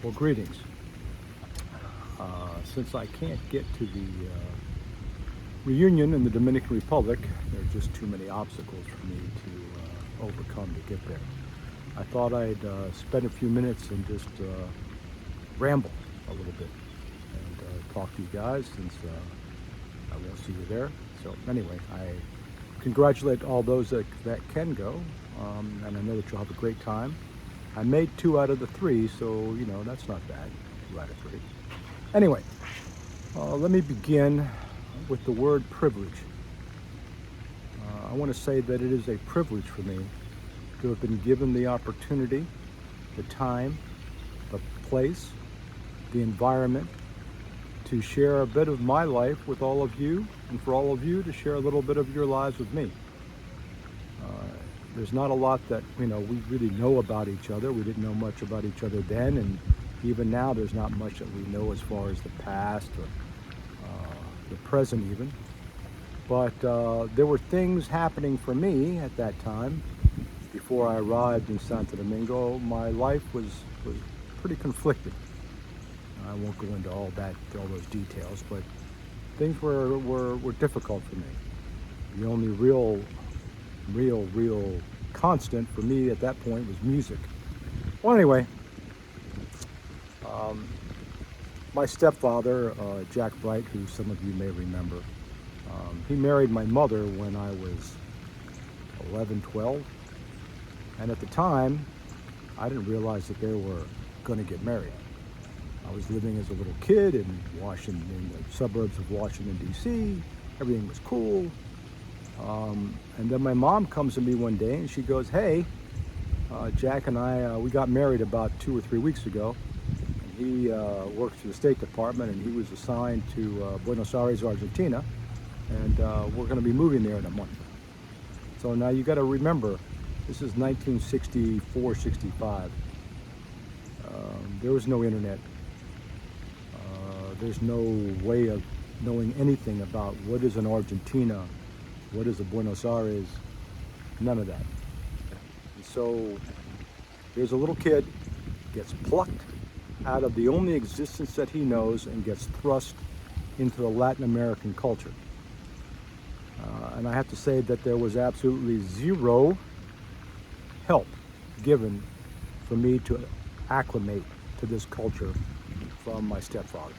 Well, greetings. Since I can't get to the reunion in the Dominican Republic, there are just too many obstacles for me to overcome to get there. I thought I'd spend a few minutes and just ramble a little bit and talk to you guys since I won't see you there. So anyway, I congratulate all those that can go, and I know that you'll have a great time. I made 2 out of the 3, so you know that's not bad. 2 out of 3. Anyway, let me begin with the word privilege. I want to say that it is a privilege for me to have been given the opportunity, the time, the place, the environment to share a bit of my life with all of you, and for all of you to share a little bit of your lives with me. There's not a lot that we really know about each other. We didn't know much about each other then, and even now there's not much that we know as far as the past or the present even. But there were things happening for me at that time. Before I arrived in Santo Domingo, my life was pretty conflicted. I won't go into all those details, but things were difficult for me. The only real constant for me at that point was music. Well, anyway, my stepfather, Jack Bright, who some of you may remember, he married my mother when I was 11, 12. And at the time, I didn't realize that they were going to get married. I was living as a little kid in the suburbs of Washington, D.C. Everything was cool. And then my mom comes to me one day and she goes, "Hey, Jack and I, we got married about 2 or 3 weeks ago. He works for the State Department and he was assigned to Buenos Aires, Argentina. And we're going to be moving there in a month." So now you got to remember, this is 1964, 65. There was no internet. There's no way of knowing anything about what is an Argentina, what is a Buenos Aires, none of that. And so here's a little kid, gets plucked out of the only existence that he knows and gets thrust into the Latin American culture. And I have to say that there was absolutely zero help given for me to acclimate to this culture from my stepfather.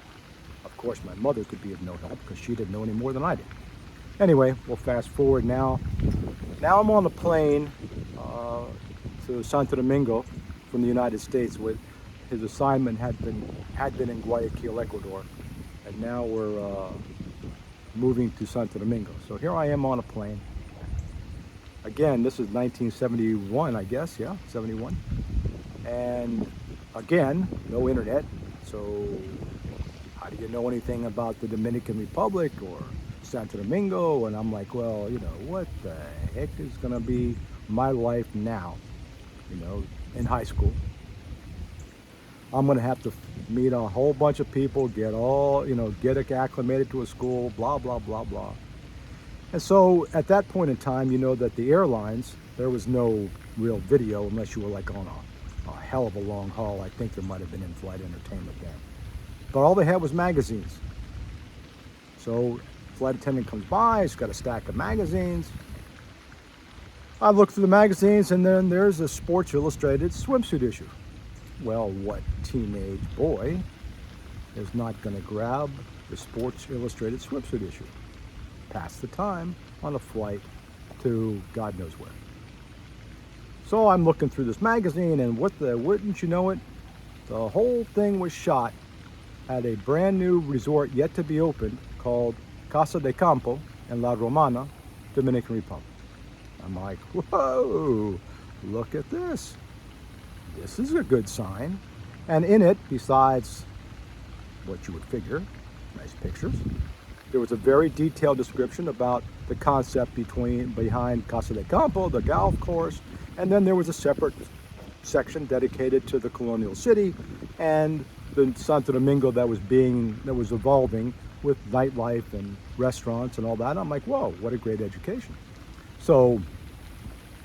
Of course, my mother could be of no help because she didn't know any more than I did. Anyway, we'll fast forward now. Now I'm on the plane to Santo Domingo from the United States. With his assignment had been in Guayaquil, Ecuador, and now we're moving to Santo Domingo. So here I am on a plane. Again, this is 1971, I guess, yeah, 71. And again, no internet. So how do you know anything about the Dominican Republic or Santo Domingo? And I'm like, well, what the heck is gonna be my life now, in high school? I'm gonna have to meet a whole bunch of people, get acclimated to a school, blah, blah, blah, blah. And so at that point in time, that the airlines, there was no real video unless you were like on a hell of a long haul. I think there might have been in-flight entertainment then. But all they had was magazines. So flight attendant comes by, he's got a stack of magazines. I look through the magazines and then there's a Sports Illustrated swimsuit issue. Well, what teenage boy is not going to grab the Sports Illustrated swimsuit issue? Pass the time on a flight to God knows where. So I'm looking through this magazine and wouldn't you know it, the whole thing was shot at a brand new resort yet to be opened called Casa de Campo in La Romana, Dominican Republic. I'm like, whoa, look at this. This is a good sign. And in it, besides what you would figure, nice pictures, there was a very detailed description about the concept behind Casa de Campo, the golf course, and then there was a separate section dedicated to the colonial city and the Santo Domingo that was evolving with nightlife and restaurants and all that. I'm like, whoa, what a great education. So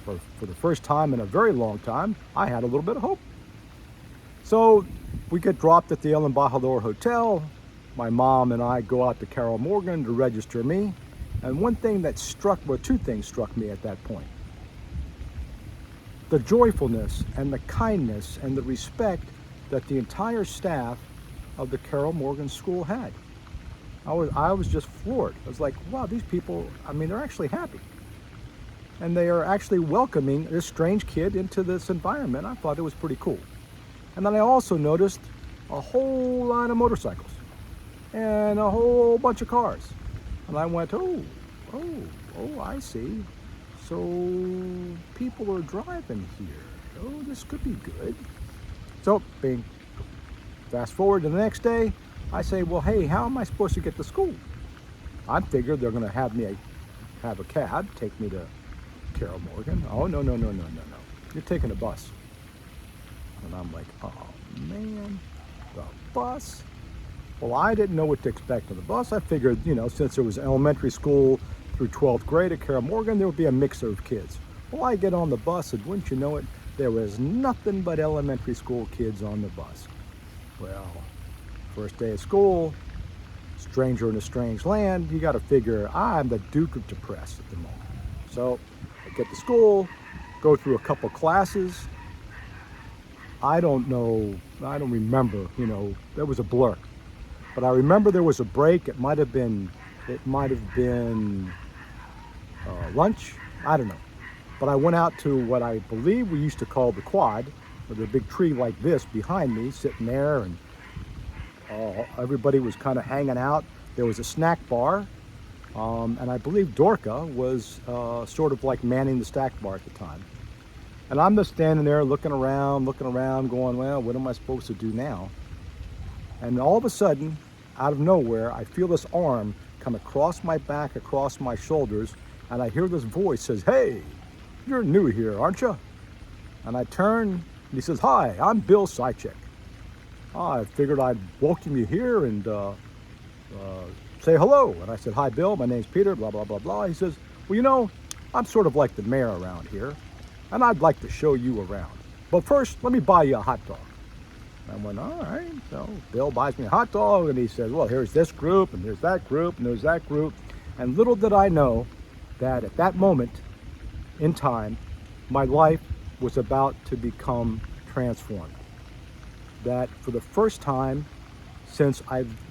for the first time in a very long time, I had a little bit of hope. So we get dropped at the El Embajador Hotel. My mom and I go out to Carol Morgan to register me. And two things struck me at that point. The joyfulness and the kindness and the respect that the entire staff of the Carol Morgan School had. I was just floored. I was like, wow, these people, I mean, they're actually happy. And they are actually welcoming this strange kid into this environment. I thought it was pretty cool. And then I also noticed a whole lot of motorcycles and a whole bunch of cars. And I went, oh, I see. So people are driving here. Oh, this could be good. So, bing. Fast forward to the next day, I say, well, hey, how am I supposed to get to school? I figured they're going to have a cab, take me to Carol Morgan. Oh, no. You're taking a bus. And I'm like, oh, man, the bus? Well, I didn't know what to expect on the bus. I figured, since it was elementary school through 12th grade at Carol Morgan, there would be a mix of kids. Well, I get on the bus, and wouldn't you know it, there was nothing but elementary school kids on the bus. Well, first day of school, stranger in a strange land, you got to figure I'm the Duke of Depressed at the moment. So I get to school, go through a couple classes. I don't remember, there was a blur. But I remember there was a break. It might have been lunch. I don't know. But I went out to what I believe we used to call the quad, with a big tree like this behind me, sitting there, and everybody was kind of hanging out. There was a snack bar, and I believe Dorca was sort of like manning the snack bar at the time. And I'm just standing there looking around, going, well, what am I supposed to do now? And all of a sudden, out of nowhere, I feel this arm come across my back, across my shoulders, and I hear this voice says, hey, you're new here, aren't you? And I turn, and he says, hi, I'm Bill Sychek. I figured I'd welcome you here and say hello. And I said, hi, Bill, my name's Peter, blah, blah, blah, blah. He says, well, I'm sort of like the mayor around here, and I'd like to show you around. But first, let me buy you a hot dog. I went, all right. So Bill buys me a hot dog, and he says, well, here's this group, and there's that group, and there's that group. And little did I know that at that moment in time, my life was about to become transformed. That for the first time since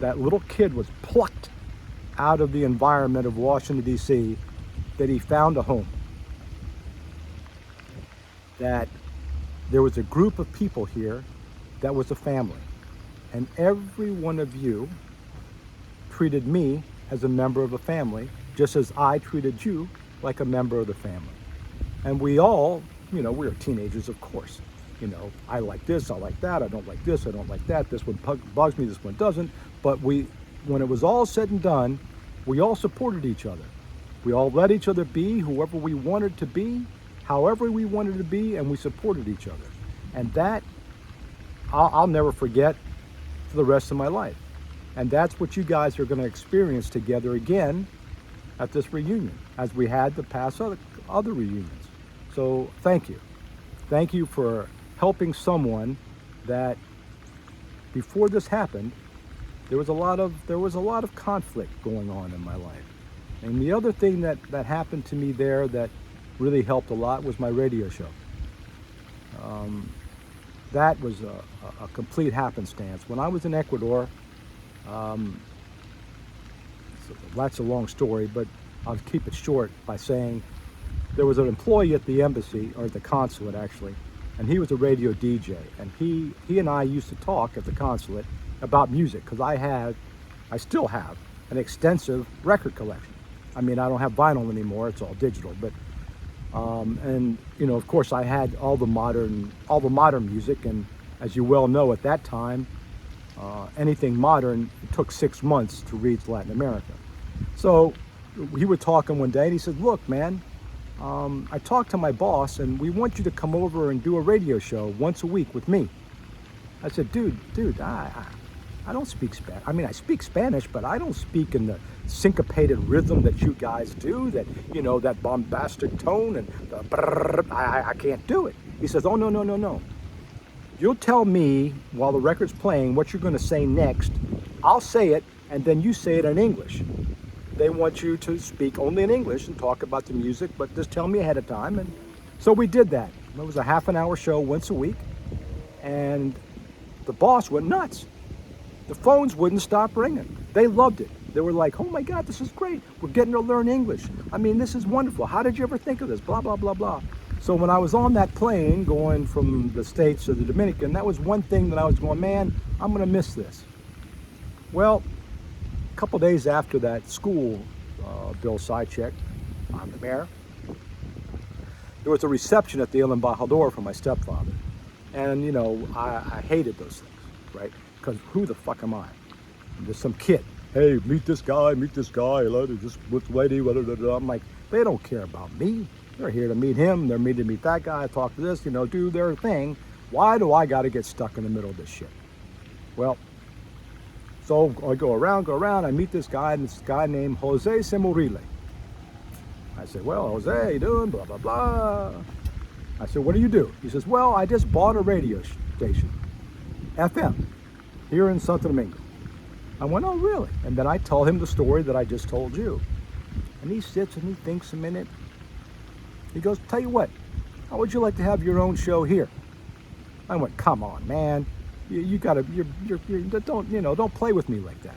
that little kid was plucked out of the environment of Washington, D.C., that he found a home. That there was a group of people here that was a family. And every one of you treated me as a member of a family, just as I treated you like a member of the family. And we all, we were teenagers, of course. I like this, I like that, I don't like this, I don't like that, this one bugs me, this one doesn't. But when it was all said and done, we all supported each other. We all let each other be whoever we wanted to be, however we wanted to be, and we supported each other. And that, I'll never forget for the rest of my life. And that's what you guys are going to experience together again at this reunion, as we had the past other reunions. So thank you. Thank you for helping someone that before this happened, there was a lot of conflict going on in my life. And the other thing that happened to me there that really helped a lot was my radio show. That was a complete happenstance. When I was in Ecuador, that's a long story, but I'll keep it short by saying there was an employee at the embassy, or at the consulate actually, and he was a radio DJ. And he and I used to talk at the consulate about music, because I still have an extensive record collection. I mean, I don't have vinyl anymore, it's all digital, but and of course I had all the modern music. And as you well know, at that time, anything modern, it took 6 months to reach Latin America. So he was talking one day, and he said, look, man, I talked to my boss, and we want you to come over and do a radio show once a week with me. I said, dude, I don't speak Spanish. I mean, I speak Spanish, but I don't speak in the syncopated rhythm that you guys do, that, that bombastic tone, and the brrr, I can't do it. He says, oh, no. You'll tell me while the record's playing what you're going to say next. I'll say it, and then you say it in English. They want you to speak only in English and talk about the music, but just tell me ahead of time. And so we did that. It was a half an hour show once a week, and the boss went nuts. The phones wouldn't stop ringing. They loved it. They were like, oh my God, this is great. We're getting to learn English. I mean, this is wonderful. How did you ever think of this? Blah, blah, blah, blah. So when I was on that plane going from the States to the Dominican, that was one thing that I was going, man, I'm going to miss this. Well, a couple days after that school, Bill Sychek, I'm the mayor, there was a reception at the El Embajador for my stepfather. And, you know, I hated those things, right? Because who the fuck am I? I'm just some kid. Hey, meet this guy, just with lady, blah, blah, blah. I'm like, they don't care about me. They're here to meet him. They're here to meet that guy, talk to this, you know, do their thing. Why do I got to get stuck in the middle of this shit? Well, so I go around, I meet this guy named Jose Semurile. I said, well, Jose, how you doing? Blah, blah, blah. I said, what do you do? He says, well, I just bought a radio station, FM, here in Santo Domingo. I went, oh, really? And then I tell him the story that I just told you. And he sits and he thinks a minute. He goes, tell you what, how would you like to have your own show here? I went, come on, man. You gotta, don't play with me like that.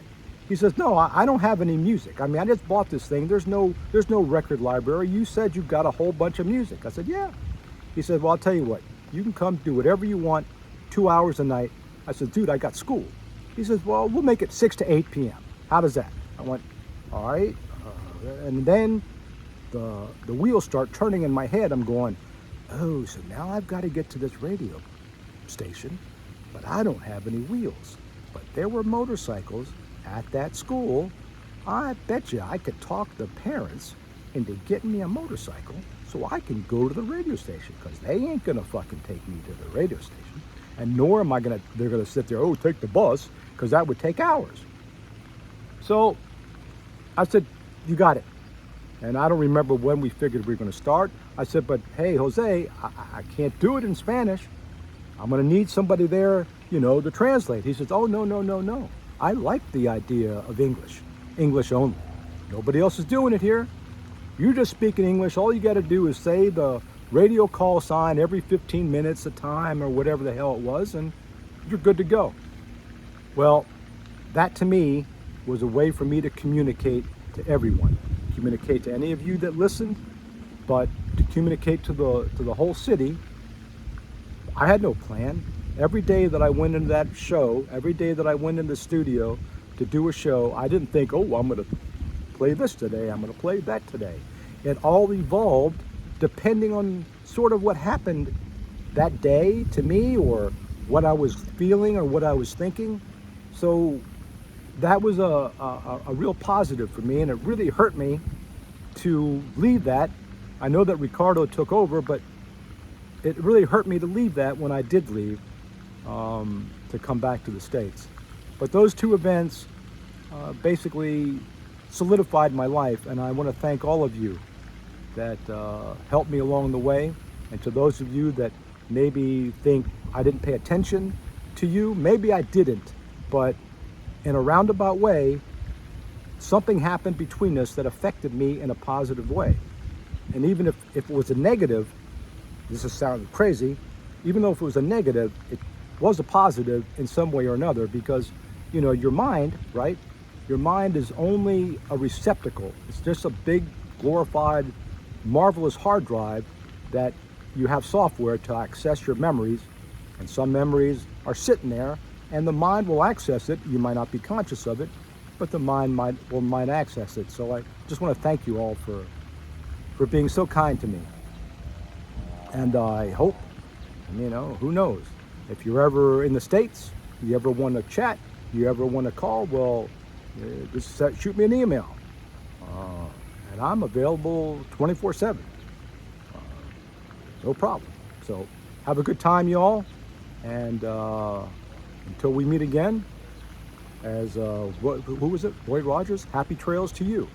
He says, no, I don't have any music. I mean, I just bought this thing. There's no record library. You said you got a whole bunch of music. I said, yeah. He said, well, I'll tell you what, you can come do whatever you want, 2 hours a night. I said, dude, I got school. He says, well, we'll make it 6 to 8 p.m. How does that? I went, all right. And then the wheels start turning in my head. I'm going, oh, so now I've got to get to this radio station, but I don't have any wheels. But there were motorcycles at that school. I bet you I could talk the parents into getting me a motorcycle so I can go to the radio station, because they ain't gonna fucking take me to the radio station. And nor am I they're gonna sit there, oh, take the bus, because that would take hours. So I said, you got it. And I don't remember when we figured we were gonna start. I said, but hey, Jose, I can't do it in Spanish. I'm gonna need somebody there, to translate. He says, oh, no. I like the idea of English only. Nobody else is doing it here. You're just speaking English. All you got to do is say the radio call sign every 15 minutes a time or whatever the hell it was, and you're good to go. Well, that to me was a way for me to communicate to everyone. Communicate to any of you that listened, but to communicate to the whole city. I had no plan. Every day that I went into that show, every day that I went in the studio to do a show, I didn't think, oh, I'm going to play this today, I'm going to play that today. It all evolved depending on sort of what happened that day to me, or what I was feeling or what I was thinking. So that was a real positive for me, and it really hurt me to leave that. I know that Ricardo took over, but it really hurt me to leave that when I did leave, to come back to the States. But those two events basically solidified my life, and I want to thank all of you that helped me along the way. And to those of you that maybe think I didn't pay attention to you, maybe I didn't, but in a roundabout way, something happened between us that affected me in a positive way. And even if it was a negative, this is sounding crazy, even though if it was a negative, it was a positive in some way or another, because your mind, right? Your mind is only a receptacle. It's just a big, glorified, marvelous hard drive that you have software to access your memories, and some memories are sitting there, and the mind will access it. You might not be conscious of it, but the mind might access it. So I just want to thank you all for being so kind to me. And I hope, who knows, if you're ever in the States, you ever want to chat, you ever want to call, well, just shoot me an email. And I'm available 24/7. No problem. So have a good time, y'all. And until we meet again, as who was it? Roy Rogers, happy trails to you.